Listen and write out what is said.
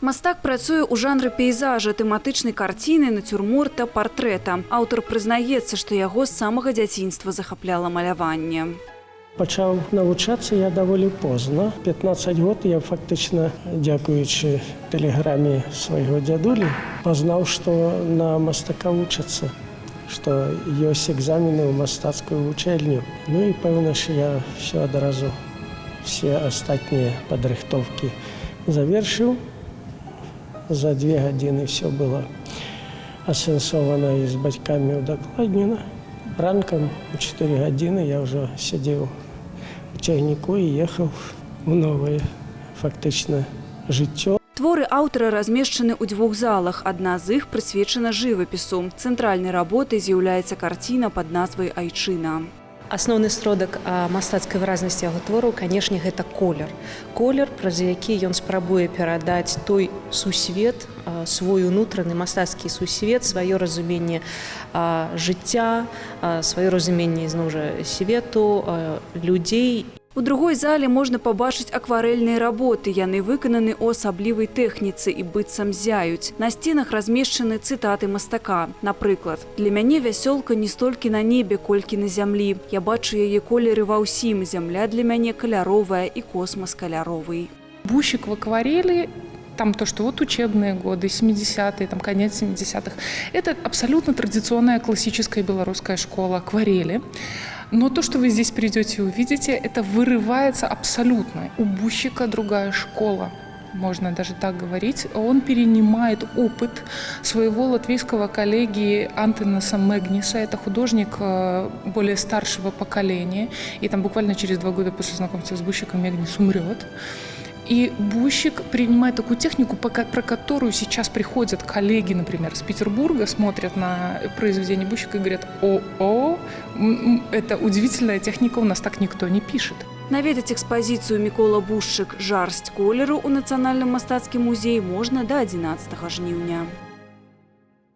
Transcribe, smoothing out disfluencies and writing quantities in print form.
Мастак працуе ў жанры пейзажа, тэматычнай карціны, нацюрморта, партрэта. Аўтар прызнаецца, што яго з самага дзяцінства захапляла маляванне. Пачаў навучацца я даволі позна. 15 год я фактычна, дзякуючы тэлеграме свайго дзядулі, пазнаў, што на мастака вучацца, што ёсць экзамены ў мастацкую вучэльню. Ну і пэўна, што я все адразу, все астатнія падрыхтоўкі завершыў. За 2 гадзіны все было асэнсована і з бацькамі удакладнена. Ранкам у 4 гадзіны я ўжо сядзеў у цягніку і ехаў у новае фактычна жыццё. Творы аўтара размешчаны ў 2 залах. Адна з іх прысвечана жывапісу. Цэнтральнай работай з'яўляецца карціна пад назвай «Айчына». Асноўны сродак мастацкай выразнасці яго твораў, канешне, гэта колер. Колер, праз які ён спрабуе перадаць той сусвет, свой унутраны мастацкі сусвет, сваё разуменне жыцця, сваё разуменне, зноў жа, свету, людзей. У другой зале можна пабачыць акварэльныя работы. Яны выкананы ў асаблівай тэхніцы і быццам зяюць. На сценах размешчаны цытаты мастака. Напрыклад, «Для мяне вясёлка не столькі на небе, колькі на зямлі. Я бачу яе колеры ва ўсім. Зямля для мяне каляровая і космас каляровый». Бусик в акварели, там то, что вот учебные годы, 70-е, там конец 70-х, это абсолютно традиционная классическая белорусская школа акварели. Но то, что вы здесь придете и увидите, это вырывается абсолютно. У Бущика другая школа, можно даже так говорить. Он перенимает опыт своего латвийского коллеги Антонаса Мегниса. Это художник более старшего поколения. И там буквально через 2 года после знакомства с Бущиком Мегнис умрет. И Бущик принимает такую технику, про которую сейчас приходят коллеги, например, с Петербурга, смотрят на произведение Бущика и говорят: «О, это удивительная техника, у нас так никто не пишет». Наведаць экспазіцыю Мікола Бушчык «Жарсць колеру» у Нацыянальным мастацкім музеі можна да 11 жніўня.